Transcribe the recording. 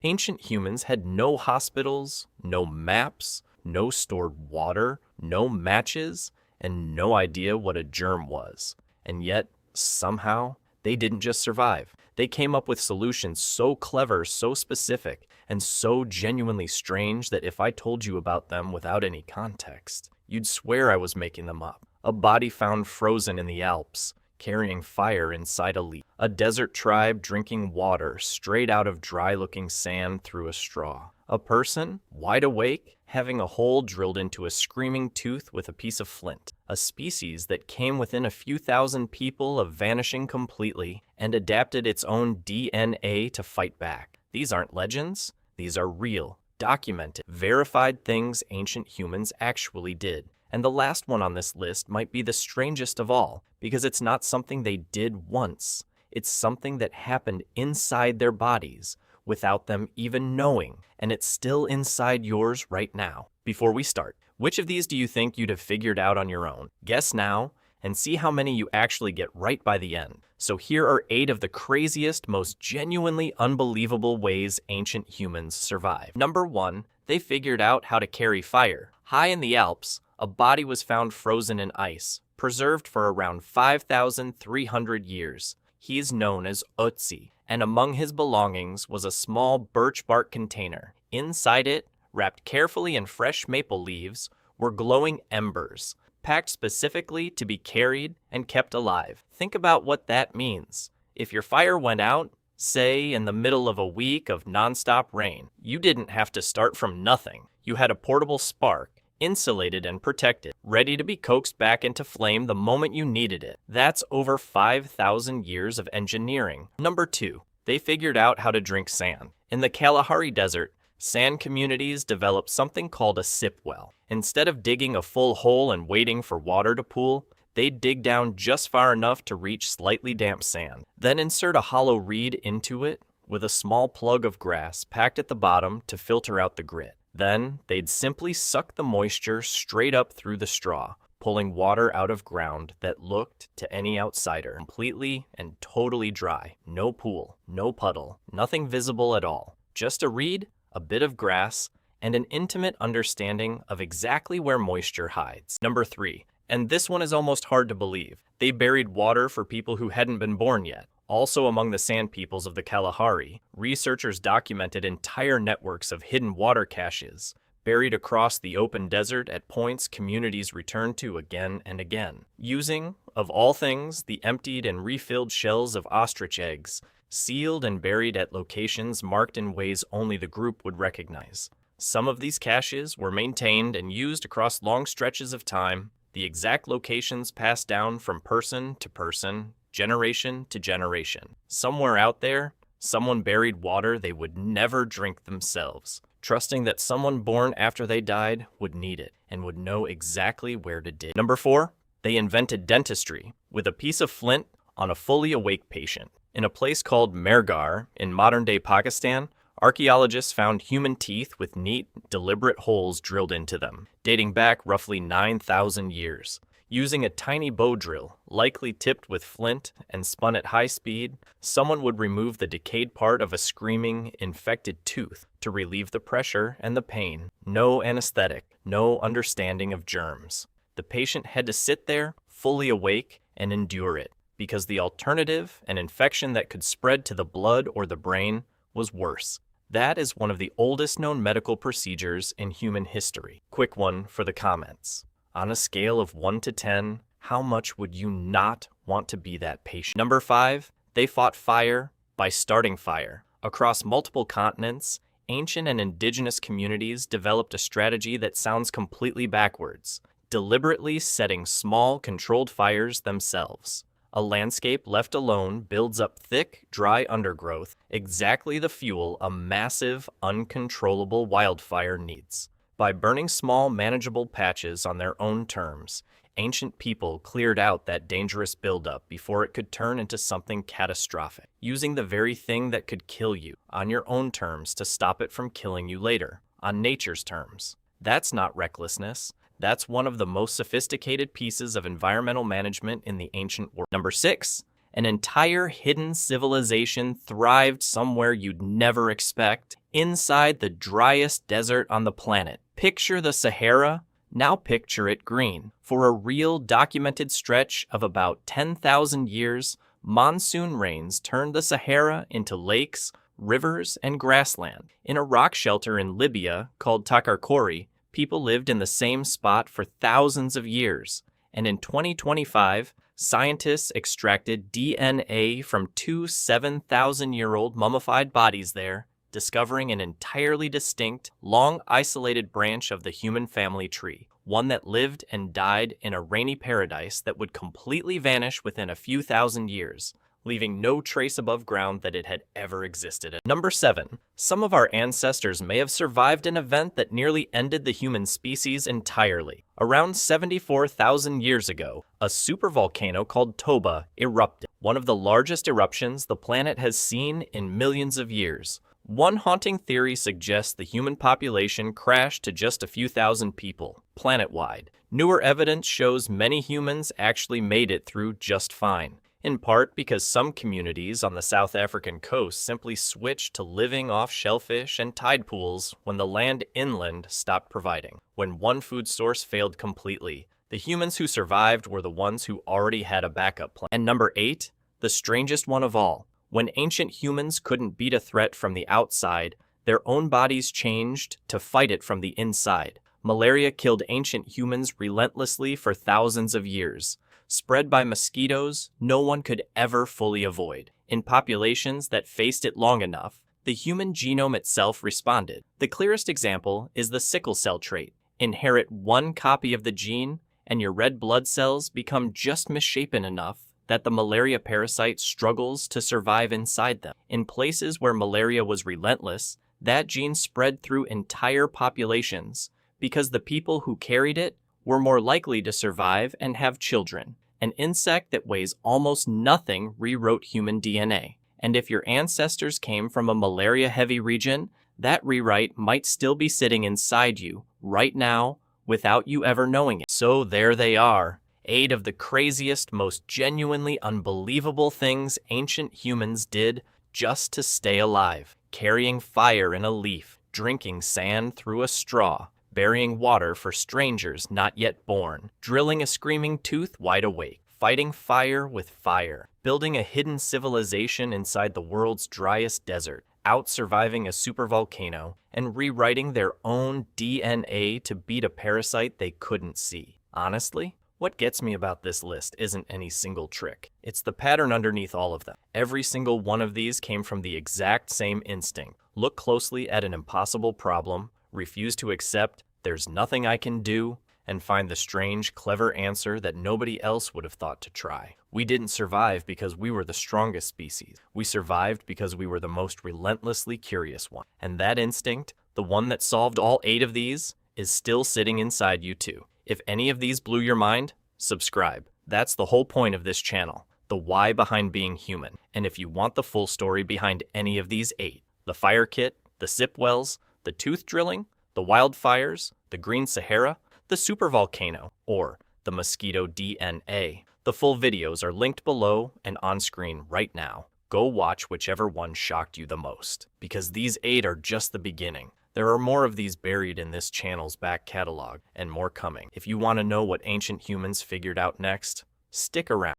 Ancient humans had no hospitals, no maps, no stored water, no matches, and no idea what a germ was. And yet, somehow, they didn't just survive. They came up with solutions so clever, so specific, and so genuinely strange that if I told you about them without any context, you'd swear I was making them up. A body found frozen in the Alps, carrying fire inside a leaf. A desert tribe drinking water straight out of dry-looking sand through a straw. A person, wide awake, having a hole drilled into a screaming tooth with a piece of flint. A species that came within a few thousand people of vanishing completely and adapted its own DNA to fight back. These aren't legends. These are real, documented, verified things ancient humans actually did. And the last one on this list might be the strangest of all, because it's not something they did once. It's something that happened inside their bodies, without them even knowing, and it's still inside yours right now. Before we start, which of these do you think you'd have figured out on your own? Guess now, and see how many you actually get right by the end. So here are 8 of the craziest, most genuinely unbelievable ways ancient humans survived. Number 1, they figured out how to carry fire. High in the Alps, a body was found frozen in ice, preserved for around 5,300 years. He is known as Otzi, and among his belongings was a small birch bark container. Inside it, wrapped carefully in fresh maple leaves, were glowing embers, packed specifically to be carried and kept alive. Think about what that means. If your fire went out, say in the middle of a week of nonstop rain, you didn't have to start from nothing. You had a portable spark, insulated and protected, ready to be coaxed back into flame the moment you needed it. That's over 5,000 years of engineering. Number 2, they figured out how to drink sand. In the Kalahari Desert, sand communities developed something called a sip well. Instead of digging a full hole and waiting for water to pool, they'd dig down just far enough to reach slightly damp sand. Then insert a hollow reed into it with a small plug of grass packed at the bottom to filter out the grit. Then, they'd simply suck the moisture straight up through the straw, pulling water out of ground that looked, to any outsider, completely and totally dry. No pool, no puddle, nothing visible at all. Just a reed, a bit of grass, and an intimate understanding of exactly where moisture hides. Number 3, and this one is almost hard to believe. They buried water for people who hadn't been born yet. Also among the sand peoples of the Kalahari, researchers documented entire networks of hidden water caches, buried across the open desert at points communities returned to again and again. Using, of all things, the emptied and refilled shells of ostrich eggs, sealed and buried at locations marked in ways only the group would recognize. Some of these caches were maintained and used across long stretches of time, the exact locations passed down from person to person, generation to generation. Somewhere out there, someone buried water they would never drink themselves, trusting that someone born after they died would need it and would know exactly where to dig. Number 4, they invented dentistry with a piece of flint on a fully awake patient. In a place called Mehrgarh in modern-day Pakistan, archaeologists found human teeth with neat, deliberate holes drilled into them, dating back roughly 9,000 years. Using a tiny bow drill, likely tipped with flint and spun at high speed, someone would remove the decayed part of a screaming, infected tooth to relieve the pressure and the pain. No anesthetic, no understanding of germs. The patient had to sit there, fully awake, and endure it, because the alternative, an infection that could spread to the blood or the brain, was worse. That is one of the oldest known medical procedures in human history. Quick one for the comments. On a scale of 1 to 10, how much would you not want to be that patient? Number 5, they fought fire by starting fire. Across multiple continents, ancient and indigenous communities developed a strategy that sounds completely backwards, deliberately setting small, controlled fires themselves. A landscape left alone builds up thick, dry undergrowth, exactly the fuel a massive, uncontrollable wildfire needs. By burning small, manageable patches on their own terms, ancient people cleared out that dangerous buildup before it could turn into something catastrophic, using the very thing that could kill you on your own terms to stop it from killing you later, on nature's terms. That's not recklessness. That's one of the most sophisticated pieces of environmental management in the ancient world. Number 6, An entire hidden civilization thrived somewhere you'd never expect, inside the driest desert on the planet. Picture the Sahara, now picture it green. For a real documented stretch of about 10,000 years, monsoon rains turned the Sahara into lakes, rivers, and grassland. In a rock shelter in Libya called Takarkori, people lived in the same spot for thousands of years. And in 2025, scientists extracted DNA from two 7,000-year-old mummified bodies there, discovering an entirely distinct, long isolated branch of the human family tree, one that lived and died in a rainy paradise that would completely vanish within a few thousand years, leaving no trace above ground that it had ever existed. Number 7. Some of our ancestors may have survived an event that nearly ended the human species entirely. Around 74,000 years ago, a supervolcano called Toba erupted, one of the largest eruptions the planet has seen in millions of years. One haunting theory suggests the human population crashed to just a few thousand people, planet-wide. Newer evidence shows many humans actually made it through just fine, in part because some communities on the South African coast simply switched to living off shellfish and tide pools when the land inland stopped providing. When one food source failed completely, the humans who survived were the ones who already had a backup plan. And number 8, the strangest one of all. When ancient humans couldn't beat a threat from the outside, their own bodies changed to fight it from the inside. Malaria killed ancient humans relentlessly for thousands of years, spread by mosquitoes no one could ever fully avoid. In populations that faced it long enough, the human genome itself responded. The clearest example is the sickle cell trait. Inherit one copy of the gene, and your red blood cells become just misshapen enough that the malaria parasite struggles to survive inside them. In places where malaria was relentless, that gene spread through entire populations because the people who carried it were more likely to survive and have children. An insect that weighs almost nothing rewrote human DNA. And if your ancestors came from a malaria-heavy region, that rewrite might still be sitting inside you right now without you ever knowing it. So there they are, 8 of the craziest, most genuinely unbelievable things ancient humans did just to stay alive. Carrying fire in a leaf, drinking sand through a straw, burying water for strangers not yet born, drilling a screaming tooth wide awake, fighting fire with fire, building a hidden civilization inside the world's driest desert, out-surviving a supervolcano, and rewriting their own DNA to beat a parasite they couldn't see. Honestly, what gets me about this list isn't any single trick. It's the pattern underneath all of them. Every single one of these came from the exact same instinct. Look closely at an impossible problem, refuse to accept there's nothing I can do, and find the strange, clever answer that nobody else would have thought to try. We didn't survive because we were the strongest species. We survived because we were the most relentlessly curious one. And that instinct, the one that solved all 8 of these, is still sitting inside you too. If any of these blew your mind, subscribe. That's the whole point of this channel, the why behind being human. And if you want the full story behind any of these 8, the fire kit, the sip wells, the tooth drilling, the wildfires, the green Sahara, the supervolcano, or the mosquito DNA, the full videos are linked below and on screen right now. Go watch whichever one shocked you the most, because these 8 are just the beginning. There are more of these buried in this channel's back catalog, and more coming. If you want to know what ancient humans figured out next, stick around.